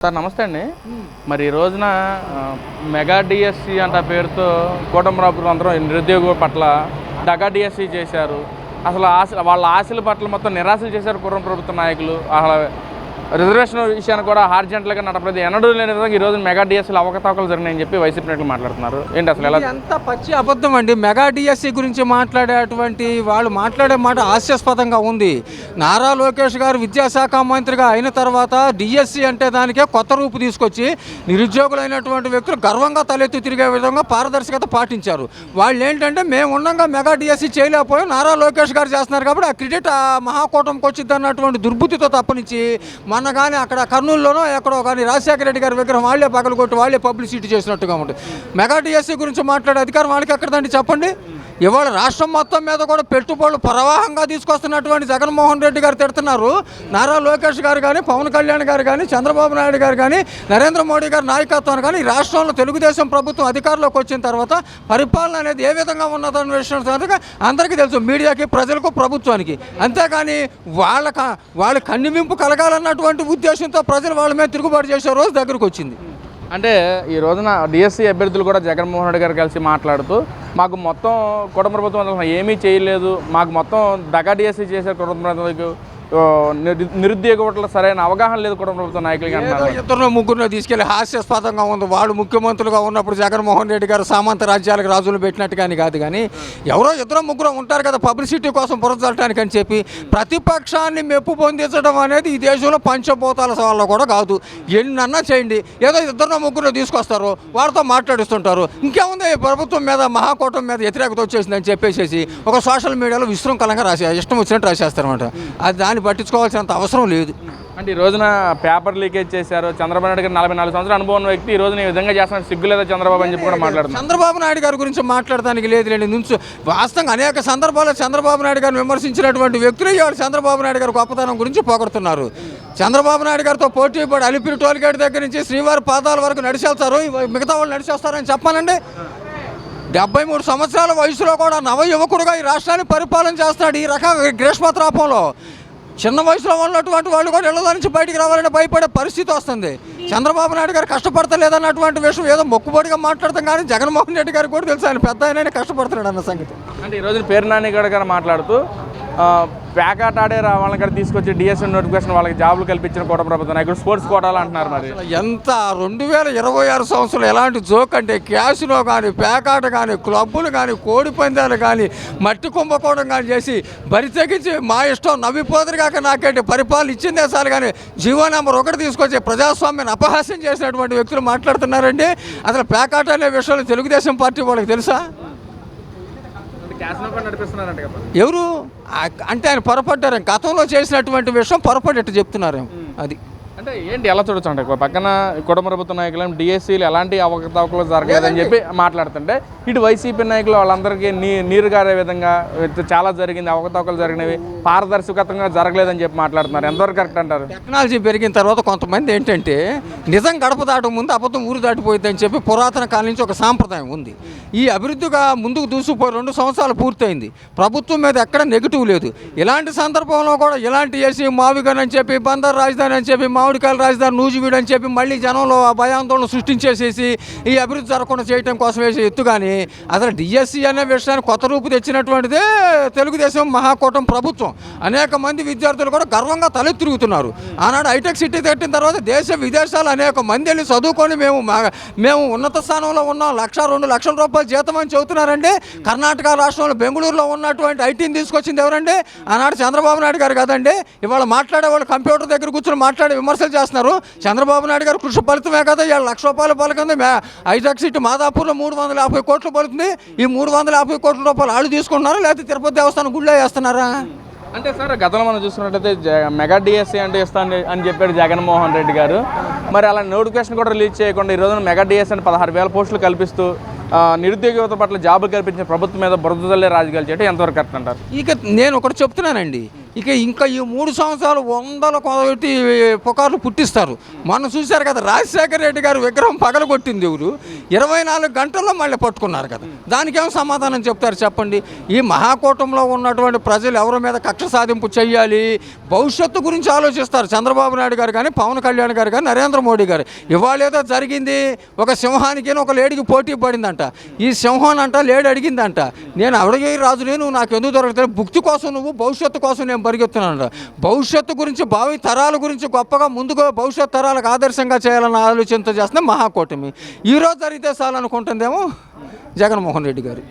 Sir నమస్తే అండి. మరి ఈ రోజున మెగా డిఎస్సి అంట పేరుతో కూటమి ప్రభుత్వం అందరం నిరుద్యోగ పట్ల దగా డిఎస్సి చేశారు. అసలు వాళ్ళ ఆశల పట్ల మొత్తం నిరాశలు చేశారు కూటమి ప్రభుత్వ నాయకులు. అసలు రిజర్వేషన్ విషయాన్ని కూడా హార్జెంట్లుగా నడపలేదు. ఎన్నడూ లేని విధంగా ఈరోజు మెగా డిఎస్సీలు అవకతవకలు జరిగినాయని చెప్పి వైసీపీ నాయకులు మాట్లాడుతున్నారు. ఏంటి అసలు ఎలా? ఎంత పచ్చి అబద్ధం అండి. మెగా డిఎస్సీ గురించి మాట్లాడేటువంటి వాళ్ళు మాట్లాడే మాట హాస్యాస్పదంగా ఉంది. నారా లోకేష్ గారు విద్యాశాఖ మంత్రిగా అయిన తర్వాత డిఎస్సీ అంటే దానికే కొత్త రూపు తీసుకొచ్చి నిరుద్యోగులైనటువంటి వ్యక్తులు గర్వంగా తలెత్తి తిరిగే విధంగా పారదర్శకత పాటించారు. వాళ్ళు ఏంటంటే మేము ఉండగా మెగా డిఎస్సీ చేయలేకపోయాం, నారా లోకేష్ గారు చేస్తున్నారు కాబట్టి ఆ క్రెడిట్ ఆ మహాకూటమికి వచ్చింది అన్నటువంటి దుర్బుద్ధితో తప్పనిచ్చి మొన్న కానీ అక్కడ కర్నూలులోనో ఎక్కడో కానీ రాజశేఖర రెడ్డి గారి విగ్రహం వాళ్ళే పగలగొట్టి వాళ్ళే పబ్లిసిటీ చేసినట్టుగా ఉంటుంది. మెగా డిఎస్సీ గురించి మాట్లాడే అధికారం వాళ్ళకి ఎక్కడదండి చెప్పండి. ఇవాళ రాష్ట్రం మొత్తం మీద కూడా పెట్టుబడులు ప్రవాహంగా తీసుకొస్తున్నటువంటి జగన్మోహన్ రెడ్డి గారు తిడుతున్నారు. నారా లోకేష్ గారు కానీ, పవన్ కళ్యాణ్ గారు కానీ, చంద్రబాబు నాయుడు గారు కానీ, నరేంద్ర మోడీ గారి నాయకత్వాన్ని కానీ రాష్ట్రంలో తెలుగుదేశం ప్రభుత్వం అధికారంలోకి వచ్చిన తర్వాత పరిపాలన అనేది ఏ విధంగా ఉన్నదన్న విషయం అందరికీ తెలుసు, మీడియాకి, ప్రజలకు, ప్రభుత్వానికి. అంతేకాని వాళ్ళ కన్నువింపు కలగాలన్నటువంటి ఉద్దేశంతో ప్రజలు వాళ్ళ మీద తిరుగుబాటు చేసే రోజు దగ్గరకు వచ్చింది. అంటే ఈ రోజున డిఎస్సీ అభ్యర్థులు కూడా జగన్మోహన్ రెడ్డి గారు కలిసి మాట్లాడుతూ మాకు మొత్తం కూటమి ప్రభుత్వం ఏమీ చేయలేదు, మాకు మొత్తం దగా డిఎస్సీ చేశారు కూటమి ప్రభుత్వం, నిరుద్యోగ ఓట్ల సరైన అవగాహన లేదు కూటమి ప్రభుత్వ నాయకులకి అంటున్నారు. ఇద్దరు ముగ్గురు తీసుకెళ్లి హాస్యాస్పదంగా ఉంది. వాళ్ళు ముఖ్యమంత్రులుగా ఉన్నప్పుడు జగన్మోహన్ రెడ్డి గారు సామంత రాజ్యాలకు రాజులు పెట్టినట్టు కాదు కానీ ఎవరో ఇద్దరు ముగ్గురు ఉంటారు కదా పబ్లిసిటీ కోసం బురదలటానికి అని చెప్పి ప్రతిపక్షాన్ని మెప్పు పొందించడం అనేది ఈ దేశంలో పంచభూతాల సవాళ్ళు కూడా కాదు. ఎన్నన్నా చేయండి, ఏదో ఇద్దరు ముగ్గురు తీసుకొస్తారు, వాళ్ళతో మాట్లాడిస్తుంటారు. ఇంకేముంది ప్రభుత్వం మీద మహాకూటమి మీద వ్యతిరేకత వచ్చేసిందని చెప్పేసి ఒక సోషల్ మీడియాలో విశృంఖలంగా ఇష్టం వచ్చినట్టు రాసేస్తారనమాట. అది దాన్ని పట్టించుకోవాల్సినంత అవసరం లేదు. అంటే ఈ రోజున పేపర్ లీకేజ్ చేశారు. చంద్రబాబు నాయుడు గారు 44 సంవత్సరాల అనుభవం ఉన్న వ్యక్తి ఈ రోజున ఈ విధంగా చేస్తున్న సిగ్గు లేదా చంద్రబాబు అని చెప్పి కూడా మాట్లాడుతున్నారు. చంద్రబాబు నాయుడు గారి గురించి మాట్లాడడానికి లేదులేండి. నుంచి వాస్తవంగా అనేక సందర్భాల్లో చంద్రబాబు నాయుడు గారిని విమర్శించినటువంటి వ్యక్తులు ఇవాళ చంద్రబాబు నాయుడు గారి గొప్పతనం గురించి పొగడుతున్నారు. చంద్రబాబు నాయుడు గారితో పోటీ పడి అలిపిరి టోల్గేట్ దగ్గర నుంచి శ్రీవారి పాదాల వరకు నడిచేస్తారు, మిగతా వాళ్ళు నడిచేస్తారని చెప్పానండి. 73 సంవత్సరాల వయసులో కూడా నవ యువకుడుగా ఈ రాష్ట్రాన్ని పరిపాలన చేస్తున్నాడు. ఈ రకంగా గ్రీష్మతాపంలో చిన్న వయసులో ఉన్నటువంటి వాళ్ళు కూడా ఇళ్ల నుంచి బయటికి రావాలని భయపడే పరిస్థితి వస్తుంది. చంద్రబాబు నాయుడు గారు కష్టపడతలేదన్నటువంటి విషయం ఏదో మొక్కుబడిగా మాట్లాడతాం కానీ జగన్మోహన్ రెడ్డి గారికి కూడా తెలుసు ఆయన పెద్ద ఆయన కష్టపడుతున్నాడు అన్న సంగతి. అంటే ఈరోజు పేరు నాని గారు మాట్లాడుతూ ప్యాకాట్ ఆడే వాళ్ళని కూడా తీసుకొచ్చి డిఎస్సీ నోటిఫికేషన్ వాళ్ళకి జాబులు కల్పించిన కూటమి ప్రభుత్వం నాయకుడు స్పోర్ట్స్ కోటాలు అంటున్నారు. మరి ఎంత 2026 సంవత్సరం ఎలాంటి జోక్ అంటే క్యాసినో కానీ, ప్యాకాట్ కానీ, క్లబ్బులు కానీ, కోడి పందాలు కానీ, మట్టి కుంభకోణం కానీ చేసి బరి తెగించి మా ఇష్టం నవ్విపోదురు కాక నాకేంటి పరిపాలన ఇచ్చిందే సార్ కానీ జీవో నెంబర్ 1 తీసుకొచ్చి ప్రజాస్వామ్యాన్ని అపహాస్యం చేసినటువంటి వ్యక్తులు మాట్లాడుతున్నారండి. అసలు ప్యాకాట్ అనే విషయంలో తెలుగుదేశం పార్టీ వాళ్ళకి తెలుసా? ఎవరు అంటే ఆయన పొరపడ్డారు. గతంలో చేసినటువంటి విషయం పొరపడేట్టు చెప్తున్నారు. అది అంటే ఏంటి ఎలా చూడొచ్చు అంటే పక్కన కుటుంబ ప్రభుత్వ నాయకులు డిఎస్సీలు ఎలాంటి అవకతవకలు జరగలేదని చెప్పి మాట్లాడుతుంటే ఇటు వైసీపీ నాయకులు వాళ్ళందరికీ నీరు గారే విధంగా చాలా జరిగింది, అవకతవకలు జరిగినవి, పారదర్శకతంగా జరగలేదని చెప్పి మాట్లాడుతున్నారు. ఎంతవరకు కరెక్ట్ అంటారు? టెక్నాలజీ పెరిగిన తర్వాత కొంతమంది ఏంటంటే నిజం గడప దాటం ముందు అబద్ధం ఊరు దాటిపోయిందని చెప్పి పురాతన కాలం నుంచి ఒక సాంప్రదాయం ఉంది. ఈ అభివృద్ధిగా ముందుకు దూసుకుపోయి 2 సంవత్సరాలు పూర్తయింది. ప్రభుత్వం మీద ఎక్కడ నెగిటివ్ లేదు. ఇలాంటి సందర్భంలో కూడా ఇలాంటి చేసి మావిగన్ చెప్పి బందర్ రాజధాని అని చెప్పి మామిడికాయల రాజధాని నూజివీడు అని చెప్పి మళ్ళీ జనంలో భయాందోళన సృష్టించేసేసి ఈ అభివృద్ధి జరగకుండా చేయడం కోసం వేసే ఎత్తు కానీ అసలు డిఎస్సీ అనే విషయాన్ని కొత్త రూపు తెచ్చినటువంటిదే తెలుగుదేశం మహాకూటమి ప్రభుత్వం. అనేక మంది విద్యార్థులు కూడా గర్వంగా తలెత్తిరుగుతున్నారు. ఆనాడు హైటెక్ సిటీ కట్టిన తర్వాత దేశ విదేశాలు అనేక మంది వెళ్ళి చదువుకొని మేము ఉన్నత స్థానంలో ఉన్నాం, 1-2 లక్షల రూపాయలు జీతం అని చెబుతున్నారండి. కర్ణాటక రాష్ట్రంలో బెంగళూరులో ఉన్నటువంటి ఐటీని తీసుకొచ్చింది ఎవరండి? ఆనాడు చంద్రబాబు నాయుడు గారు కదండి. ఇవాళ మాట్లాడే వాళ్ళు కంప్యూటర్ దగ్గర కూర్చొని మాట్లాడే విమర్శలు చేస్తున్నారు. చంద్రబాబు నాయుడు గారు కృషి ఫలితమే కదా ఇవాళ 1,00,000 రూపాయలు పలుకుంది. హైటెక్ సిటీ మాదాపూర్లో 350 కోట్లు పలుకుతుంది. ఈ 350 కోట్ల రూపాయలు వాళ్ళు తీసుకుంటున్నారా లేకపోతే తిరుపతి దేవస్థానం గుళ్ళో వేస్తున్నారా? అంటే సార్ గతంలో మనం చూసుకున్నట్లయితే మెగా డిఎస్సీ అంటే ఇస్తాను అని చెప్పాడు జగన్మోహన్ రెడ్డి గారు. మరి అలా నోటిఫికేషన్ కూడా రిలీజ్ చేయకుండా ఈ రోజున మెగా డిఎస్సీ అంటే 16,000 పోస్టులు కల్పిస్తూ నిరుద్యోగ యువత పట్ల జాబులు కల్పించిన ప్రభుత్వం మీద బురద జల్లే రాజకీయాలు చేయడం ఎంతవరకు కరెక్ట్ అంటారు? ఇక నేను ఒకటి చెప్తున్నానండి, ఇంకా ఈ 3 సంవత్సరాలు వందల కొద్ది పుకార్లు పుట్టిస్తారు. మనం చూశారు కదా, రాజశేఖర రెడ్డి గారు విగ్రహం పగలగొట్టింది ఎవరు, 24 గంటల్లో మళ్ళీ పట్టుకున్నారు కదా. దానికేం సమాధానం చెప్తారు చెప్పండి? ఈ మహాకూటంలో ఉన్నటువంటి ప్రజలు ఎవరి మీద కక్ష సాధింపు చేయాలి, భవిష్యత్తు గురించి ఆలోచిస్తారు. చంద్రబాబు నాయుడు గారు కానీ, పవన్ కళ్యాణ్ గారు కానీ, నరేంద్ర మోడీ గారు. ఇవాళ ఏదో జరిగింది, ఒక సింహానికి ఒక లేడీకి పోటీ పడిందంట. ఈ సింహం అంట లేడీ అడిగిందంట, నేను అడగే రాజునే, నువ్వు నాకు ఎందుకు దొరకలేదు, భుక్తి కోసం నువ్వు, భవిష్యత్తు కోసం నేను పరిగెత్తున్నాను. భవిష్యత్తు గురించి, భావి తరాల గురించి గొప్పగా ముందుగా భవిష్యత్ తరాలకు ఆదర్శంగా చేయాలన్న ఆలోచనతో చేస్తున్న మహాకూటమి. ఈరోజు జరిగితే చాలనుకుంటుందేమో జగన్మోహన్ రెడ్డి గారు.